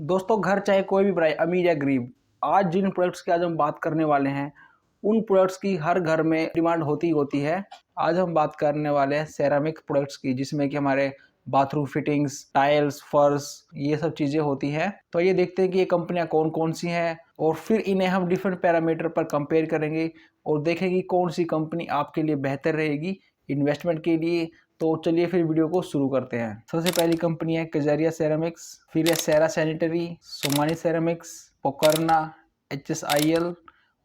दोस्तों, घर चाहे कोई भी बनाए, अमीर या गरीब, आज जिन प्रोडक्ट्स की आज हम बात करने वाले हैं, उन प्रोडक्ट्स की हर घर में डिमांड होती ही होती है। आज हम बात करने वाले हैं सेरामिक प्रोडक्ट्स की, जिसमें कि हमारे बाथरूम फिटिंग्स, टाइल्स, फर्श, ये सब चीज़ें होती हैं। तो ये देखते हैं कि ये कंपनियां कौन-कौन सी हैं और फिर इन्हें हम डिफरेंट पैरामीटर पर कंपेयर करेंगे और देखेंगे कि कौन सी कंपनी आपके लिए बेहतर रहेगी इन्वेस्टमेंट के लिए। तो चलिए फिर वीडियो को शुरू करते हैं। सबसे पहली कंपनी है कजारिया सेरामिक्स, फिर है सेरा सैनिटरी, सोमानी सेरामिक्स, पोकरना, HSIL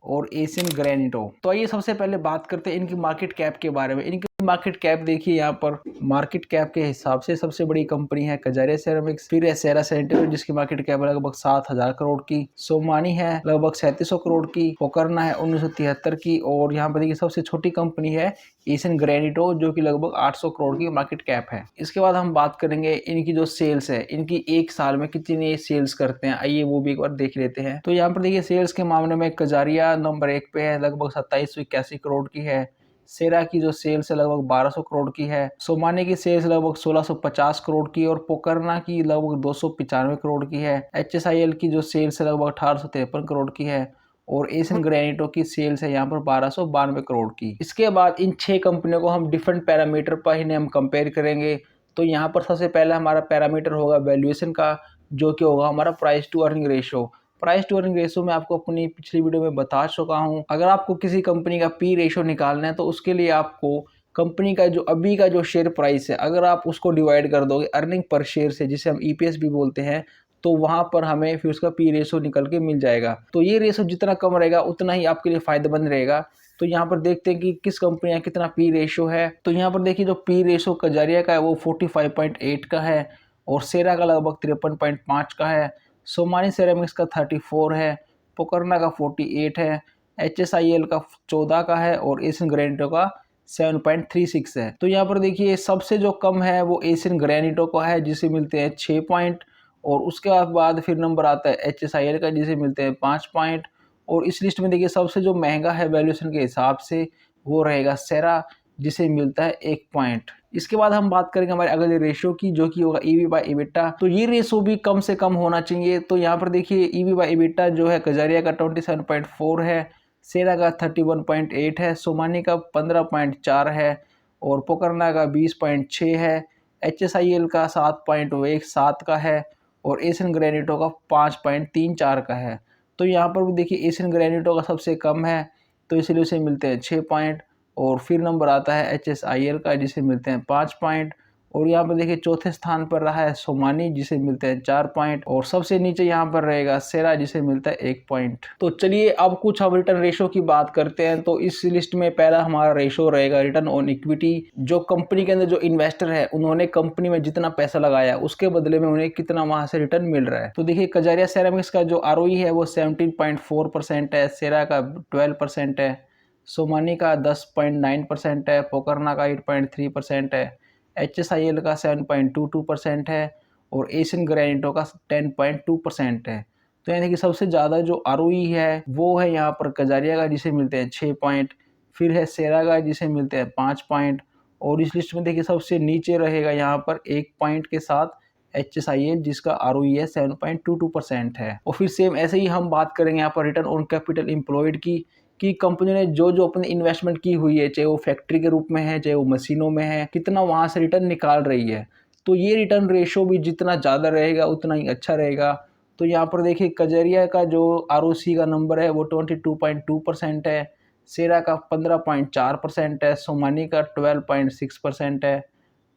और एशियन ग्रेनिटो। तो आइए सबसे पहले बात करते हैं इनकी मार्केट कैप के बारे में। इनकी मार्केट कैप देखिए, यहाँ पर मार्केट कैप के हिसाब से सबसे बड़ी कंपनी है कजारिया सेरामिक्स, फिर है सेरा सैनिटरी जिसकी मार्केट कैप है लगभग 7,000 करोड़ की, सोमानी है लगभग 3700 करोड़ की, पोकरना है 1973 की, और यहाँ पर देखिए सबसे छोटी कंपनी है एशियन ग्रेनिटो जो कि लगभग 800 करोड़ की मार्केट कैप है। इसके बाद हम बात करेंगे इनकी जो सेल्स है, इनकी एक साल में कितनी सेल्स करते हैं, आइए वो भी एक बार देख लेते हैं। तो यहाँ पर देखिए सेल्स के मामले में कजारिया नंबर 1 पे है, लगभग 2781 करोड़ की है। सेरा की जो सेल्स है लगभग 1200 करोड़ की है, सोमानी की सेल्स लगभग 1650 करोड़ की और पोकरना की लगभग 295 करोड़ की है। HSIL की जो सेल्स है लगभग 1853 करोड़ की है और एशियन ग्रेनिटो की सेल्स है यहाँ पर 1292 करोड़ की। इसके बाद इन 6 कंपनियों को हम डिफरेंट पैरामीटर पर इन्हें हम कंपेयर करेंगे। तो यहाँ पर सबसे पहला हमारा पैरामीटर होगा वैल्यूएशन का, जो कि होगा हमारा price to earning ratio. Price to earning ratio मैं आपको अपनी पिछली वीडियो में बता चुका हूँ। अगर आपको किसी कंपनी का पी रेशियो निकालना है तो उसके लिए आपको कंपनी का जो अभी का जो शेयर प्राइस है, अगर आप उसको डिवाइड कर दोगे अर्निंग पर शेयर से, जिसे हम EPS भी बोलते हैं, तो वहां पर हमें फिर उसका पी रेशो निकल के मिल जाएगा। तो ये रेशो जितना कम रहेगा उतना ही आपके लिए फायदेमंद रहेगा। तो यहाँ पर देखते हैं कि किस कंपनी का कितना पी रेशो है। तो यहाँ पर देखिए जो पी रेशो कजारिया का है वो 45.8 का है और सेरा का लगभग 53.5 का है, सोमानी सेरामिक्स का 34 है, पोकरना का 48 है, HSIL का 14 का है और एशियन ग्रेनिटो का 7.36 है। तो यहाँ पर देखिए सबसे जो कम है वो एशियन ग्रेनिटो का है, जिसे मिलते हैं 6 पॉइंट, और उसके बाद फिर नंबर आता है HSIL का जिसे मिलते हैं 5 पॉइंट। और इस लिस्ट में देखिए सबसे जो महंगा है वैल्यूएशन के हिसाब से वो रहेगा सेरा, जिसे मिलता है 1 पॉइंट। इसके बाद हम बात करेंगे हमारे अगले रेशियो की, जो कि होगा EV बाय EBITDA। तो ये रेशियो भी कम से कम होना चाहिए। तो यहाँ पर देखिए EV बाय EBITDA जो है कजारिया का 27.4 है, सेरा का 31.8 है, सोमानी का 15.4 है और पोकरना का 20.6 है, HSIL का 7.17 का है और एशियन ग्रेनिटो का 5.34 का है। तो यहाँ पर भी देखिए एशियन ग्रेनिटो का सबसे कम है, तो इसलिए उसे मिलते हैं 6 पॉइंट। और फिर नंबर आता है HSIL का जिसे मिलते हैं 5 पॉइंट। और यहाँ पर देखिए चौथे स्थान पर रहा है सोमानी जिसे मिलते हैं 4 पॉइंट और सबसे नीचे यहाँ पर रहेगा सेरा जिसे मिलता है 1 पॉइंट। तो चलिए अब कुछ हम रिटर्न रेशो की बात करते हैं। तो इस लिस्ट में पहला हमारा रेशो रहेगा रिटर्न ऑन इक्विटी। जो कंपनी के अंदर जो इन्वेस्टर है उन्होंने कंपनी में जितना पैसा लगाया उसके बदले में उन्हें कितना वहां से रिटर्न मिल रहा है। तो देखिए कजारिया सेरामिक्स का जो ROE है वो 17.4% है, सेरा का 12% है, सोमानी का 10.9% है, पोकरना का 8.3% है, HSIL का 7.22% है और एशियन ग्रेनिटो का 10.2% है। तो यानी कि सबसे ज़्यादा जो ROE है वो है यहाँ पर कजारिया का जिसे मिलते हैं 6 पॉइंट, फिर है सेरा का जिसे मिलते हैं 5 पॉइंट और इस लिस्ट में देखिए सबसे नीचे रहेगा यहाँ पर 1 पॉइंट के साथ HSIL जिसका ROE है 7.22% है। और फिर सेम ऐसे ही हम बात करेंगे यहाँ पर रिटर्न ऑन कैपिटल एम्प्लॉयड की, कि कंपनी ने जो जो अपनी इन्वेस्टमेंट की हुई है, चाहे वो फैक्ट्री के रूप में है चाहे वो मशीनों में है, कितना वहां से रिटर्न निकाल रही है। तो ये रिटर्न रेशो भी जितना ज़्यादा रहेगा उतना ही अच्छा रहेगा। तो यहाँ पर देखिए कजरिया का जो ROC का नंबर है वो 22.2% है, सेरा का 15.4% है, सोमानी का 12.6% है,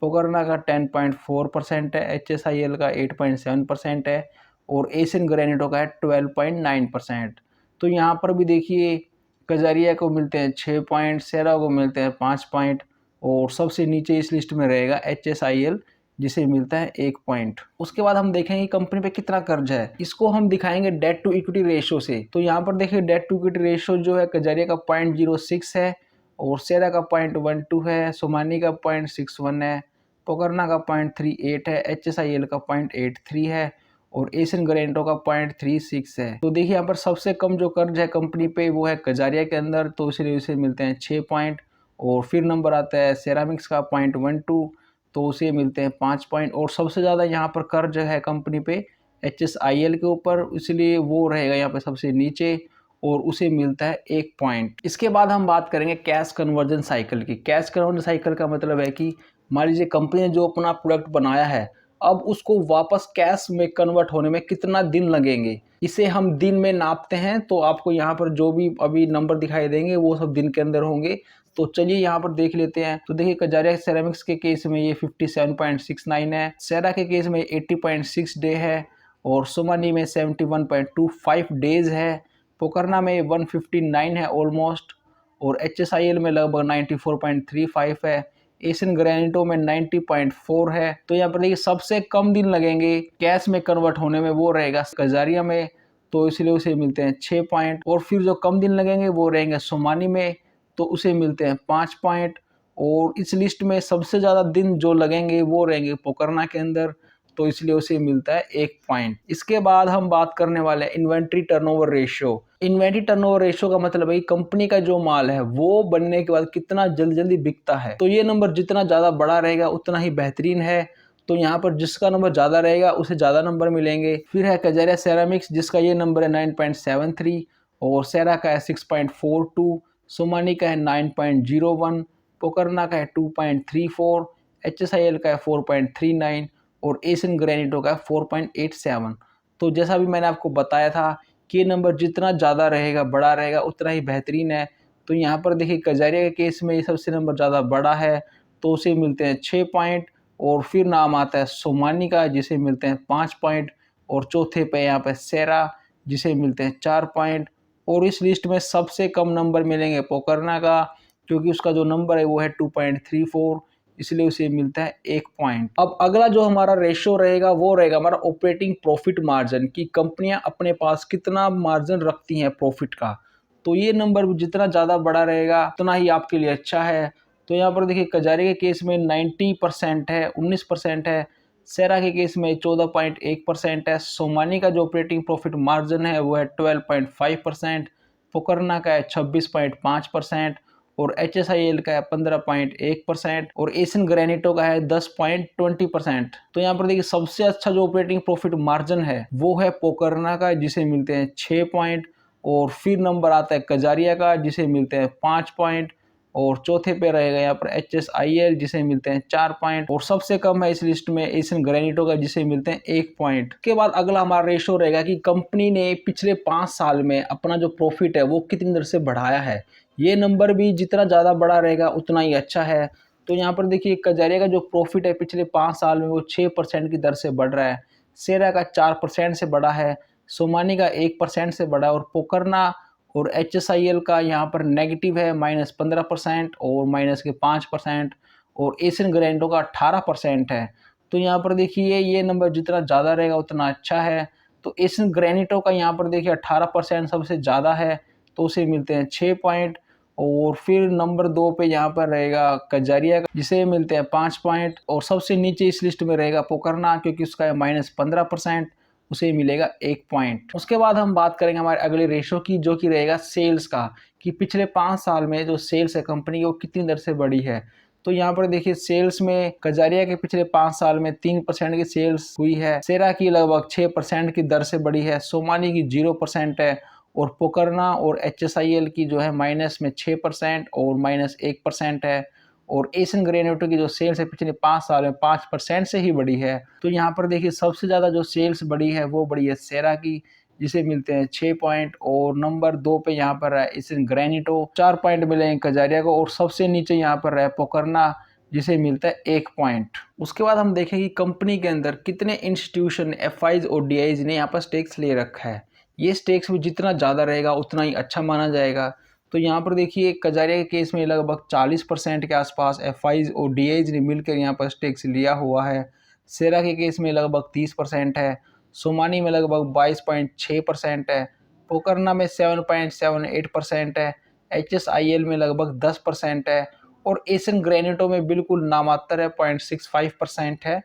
पोकरना का 10.4% है, HSIL का 8.7% है और एशियन ग्रेनिटो का है 12.9%। तो यहाँ पर भी देखिए कजारिया को मिलते हैं 6 पॉइंट, सेरा को मिलते हैं 5 पॉइंट और सबसे नीचे इस लिस्ट में रहेगा HSIL जिसे मिलता है 1 पॉइंट। उसके बाद हम देखेंगे कंपनी पे कितना कर्ज है, इसको हम दिखाएंगे डेट टू इक्विटी रेशियो से। तो यहाँ पर देखिए डेट टू इक्विटी रेशियो जो है कजारिया का 0.06 है और सेरा का 0.12 है, सोमानी का 0.61 है, पोकरना का 0.38 है, HSIL का 0.83 है और एशियन ग्रेनिटो का 0.36 है। तो देखिए यहाँ पर सबसे कम जो कर्ज है कंपनी पे वो है कजारिया के अंदर, तो इसलिए उसे मिलते हैं 6 पॉइंट। और फिर नंबर आता है सेरामिक्स का 0.12, तो उसे मिलते हैं 5 पॉइंट। और सबसे ज़्यादा यहाँ पर कर्ज है कंपनी पे HSIL के ऊपर, इसलिए वो रहेगा यहाँ पे सबसे नीचे और उसे मिलता है 1 पॉइंट। इसके बाद हम बात करेंगे कैश कन्वर्जन साइकिल की। कैश कन्वर्जन साइकिल का मतलब है कि मान लीजिए कंपनी ने जो अपना प्रोडक्ट बनाया है, अब उसको वापस कैश में कन्वर्ट होने में कितना दिन लगेंगे, इसे हम दिन में नापते हैं। तो आपको यहाँ पर जो भी अभी नंबर दिखाई देंगे वो सब दिन के अंदर होंगे। तो चलिए यहाँ पर देख लेते हैं। तो देखिए कजारिया सेरेमिक्स के केस में ये 57.69 है, सेरा के केस में 80.6 डे है और सोमानी में 71.25 डेज है, पोकरना में 159 है ऑलमोस्ट और HSIL में लगभग 94.35 है, एशियन ग्रेनिटो में 90.4 है। तो यहाँ पर देखिए सबसे कम दिन लगेंगे कैश में कन्वर्ट होने में वो रहेगा कजारिया में, तो इसलिए उसे मिलते हैं 6 पॉइंट। और फिर जो कम दिन लगेंगे वो रहेंगे सोमानी में, तो उसे मिलते हैं 5 पॉइंट। और इस लिस्ट में सबसे ज़्यादा दिन जो लगेंगे वो रहेंगे पोकरना के अंदर, तो इसलिए उसे मिलता है 1 पॉइंट। इसके बाद हम बात करने वाले हैं inventory turnover ratio. Inventory turnover ratio का मतलब है कि कंपनी का जो माल है वो बनने के बाद कितना जल्दी जल्दी बिकता है। तो ये नंबर जितना ज़्यादा बड़ा रहेगा उतना ही बेहतरीन है। तो यहाँ पर जिसका नंबर ज़्यादा रहेगा उसे ज़्यादा नंबर मिलेंगे। फिर है कजारिया सेरामिक्स जिसका ये नंबर है 9.73 और सेरा का है 6.42, सोमानी का है 9.01, पोकरना का है 2.34, HSIL का है 4.39 और एशियन ग्रेनिटो का 4.87। तो जैसा भी मैंने आपको बताया था कि ये नंबर जितना ज़्यादा रहेगा, बड़ा रहेगा, उतना ही बेहतरीन है। तो यहाँ पर देखिए कजारिया के केस में ये सबसे नंबर ज़्यादा बड़ा है, तो उसे मिलते हैं 6 पॉइंट। और फिर नाम आता है सोमानी का जिसे मिलते हैं 5 पॉइंट और चौथे पे यहाँ पे सेरा जिसे मिलते हैं 4 पॉइंट। और इस लिस्ट में सबसे कम नंबर मिलेंगे पोकरना का, क्योंकि उसका जो नंबर है वो है 2.34, इसलिए उसे मिलता है 1 पॉइंट। अब अगला जो हमारा रेशियो रहेगा वो रहेगा हमारा ऑपरेटिंग प्रॉफिट मार्जिन, की कंपनियां अपने पास कितना मार्जिन रखती हैं प्रॉफिट का। तो ये नंबर जितना ज़्यादा बड़ा रहेगा उतना ही आपके लिए अच्छा है। तो यहाँ पर देखिए कजारिया के केस में 90% है, 19% है, सेरा के केस में 14.1% है, सोमानी का जो ऑपरेटिंग प्रॉफिट मार्जिन है वो है 12.5%, पोकरना का है 26.5% और HSIL का है 15.1% और एशियन ग्रेनिटो का है 10.20%। तो यहाँ पर देखिए सबसे अच्छा जो ऑपरेटिंग प्रॉफिट मार्जिन है वो है पोकरना का जिसे मिलते हैं 6 पॉइंट और फिर नंबर आता है कजारिया का जिसे मिलते हैं 5 पॉइंट और चौथे पे रहेगा यहाँ पर HSIL जिसे मिलते हैं 4 पॉइंट और सबसे कम है इस लिस्ट में एशियन ग्रेनिटो का जिसे मिलते हैं 1 पॉइंट। के बाद अगला हमारा रेशो रहेगा कि कंपनी ने पिछले 5 साल में अपना जो प्रॉफिट है वो कितनी दर से बढ़ाया है। ये नंबर भी जितना ज़्यादा बड़ा रहेगा उतना ही अच्छा है। तो यहाँ पर देखिए कजारिया का जो प्रॉफिट है पिछले 5 साल में वो 6% की दर से बढ़ रहा है, सेरा का 4% से बढ़ा है, सोमानी का 1% से बढ़ा है और पोकरना और HSIL का यहाँ पर नेगेटिव है -15% और माइनस के 5% और एशियन ग्रेनिटो का 18% है। तो यहाँ पर देखिए ये नंबर जितना ज़्यादा रहेगा उतना अच्छा है। तो एशियन ग्रेनिटो का यहाँ पर देखिए 18% सबसे ज़्यादा है, तो उसे मिलते हैं 6 पॉइंट। और फिर नंबर 2 पे यहाँ पर रहेगा कजारिया का जिसे मिलते हैं 5 पॉइंट और सबसे नीचे इस लिस्ट में रहेगा पोकरना क्योंकि उसका है -15%, उसे मिलेगा 1 पॉइंट। उसके बाद हम बात करेंगे हमारे अगले रेशो की जो कि रहेगा सेल्स का, कि पिछले 5 साल में जो सेल्स है कंपनी की वो कितनी दर से बढ़ी है। तो यहाँ पर देखिए सेल्स में कजारिया के पिछले 5 साल में 3% की सेल्स हुई है, सेरा की लगभग 6% की दर से बढ़ी है, सोमानी की 0% है और पोकरना और HSIL की जो है माइनस में 6% और -1% है और एशियन ग्रेनिटो की जो सेल्स है पिछले 5 साल में 5% से ही बढ़ी है। तो यहाँ पर देखिए सबसे ज़्यादा जो सेल्स बढ़ी है वो बढ़ी है सेरा की जिसे मिलते हैं 6 पॉइंट और नंबर 2 पे यहाँ पर है एशियन ग्रेनिटो 4 पॉइंट मिले हैं कजारिया को और सबसे नीचे यहाँ पर है पोकरना जिसे मिलता है 1 पॉइंट। उसके बाद हम देखें कि कंपनी के अंदर कितने इंस्टीट्यूशन FIs और DIs ने यहाँ पर स्टेक्स ले रखा है। ये स्टेक्स भी जितना ज़्यादा रहेगा उतना ही अच्छा माना जाएगा। तो यहाँ पर देखिए कजारिया के केस में लगभग 40% के आसपास FIs और DIs ने मिलकर यहाँ पर स्टेक्स लिया हुआ है, सेरा के केस में लगभग 30% है, सोमानी में लगभग 22.6% है, पोकरना में 7.78% है, HSIL में लगभग 10% है और एशियन ग्रेनिटो में बिल्कुल नामात्र है 0.65% है।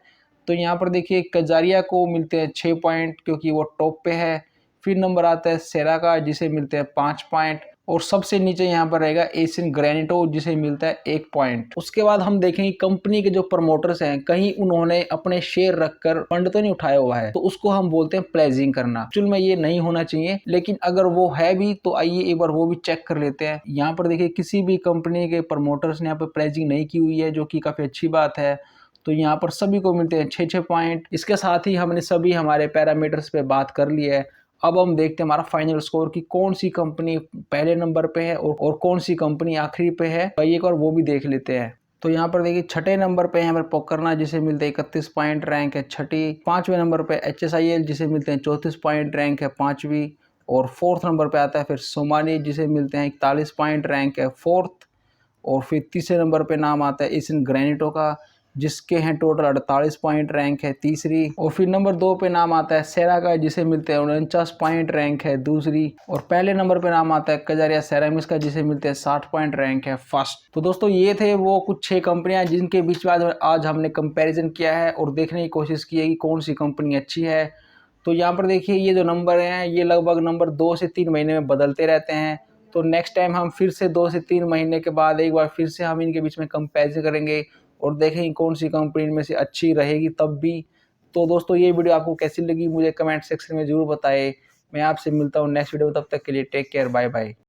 तो यहाँ पर देखिए कजारिया को मिलते हैं 6 पॉइंट क्योंकि वो टॉप पे है। फिर नंबर आता है सेरा का जिसे मिलते हैं 5 पॉइंट और सबसे नीचे यहाँ पर रहेगा एशियन ग्रेनिटो जिसे मिलता है 1 पॉइंट। उसके बाद हम देखेंगे कंपनी के जो प्रमोटर्स हैं कहीं उन्होंने अपने शेयर रखकर फंड तो नहीं उठाया हुआ है, तो उसको हम बोलते हैं प्लेजिंग करना। एक्चुअल में ये नहीं होना चाहिए, लेकिन अगर वो है भी तो आइए एक बार वो भी चेक कर लेते हैं। यहाँ पर देखिए किसी भी कंपनी के प्रमोटर्स ने यहाँ पर प्लेजिंग नहीं की हुई है, जो कि काफी अच्छी बात है। तो यहाँ पर सभी को मिलते हैं 6-6 पॉइंट। इसके साथ ही हमने सभी हमारे पैरामीटर्स पे बात कर ली है। अब हम देखते हैं हमारा फाइनल स्कोर कि कौन सी कंपनी पहले नंबर पे है और कौन सी कंपनी आखिरी पे है, तो एक बार वो भी देख लेते हैं। तो यहाँ पर देखिए छठे नंबर पे यहाँ पर पोकरना जिसे मिलते हैं 31 पॉइंट, रैंक है छठी। पांचवें नंबर पे HSIL जिसे मिलते हैं 34 पॉइंट, रैंक है पांचवी। और फोर्थ नंबर पे आता है फिर सोमानी जिसे मिलते हैं 41 पॉइंट, रैंक है फोर्थ। और फिर तीसरे नंबर पे नाम आता है एशियन ग्रेनिटो का, जिसके हैं टोटल 48 पॉइंट, रैंक है तीसरी। और फिर नंबर 2 पे नाम आता है सेरा का जिसे मिलते हैं 49 पॉइंट, रैंक है दूसरी। और पहले नंबर पे नाम आता है कजारिया सेरामिक्स का जिसे मिलते हैं 60 पॉइंट, रैंक है फर्स्ट। तो दोस्तों ये थे वो कुछ 6 कंपनियां जिनके बीच में आज हमने कंपेरिजन किया है और देखने की कोशिश की है कि कौन सी कंपनी अच्छी है। तो यहाँ पर देखिए ये जो नंबर हैं ये लगभग नंबर 2 से 3 महीने में बदलते रहते हैं। तो नेक्स्ट टाइम हम फिर से 2 से 3 महीने के बाद एक बार फिर से हम इनके बीच में कंपेरिजन करेंगे और देखेंगे कौन सी कंपनी इनमें से अच्छी रहेगी तब भी। तो दोस्तों ये वीडियो आपको कैसी लगी मुझे कमेंट सेक्शन में जरूर बताएं। मैं आपसे मिलता हूँ नेक्स्ट वीडियो में, तब तक के लिए टेक केयर, बाय बाय।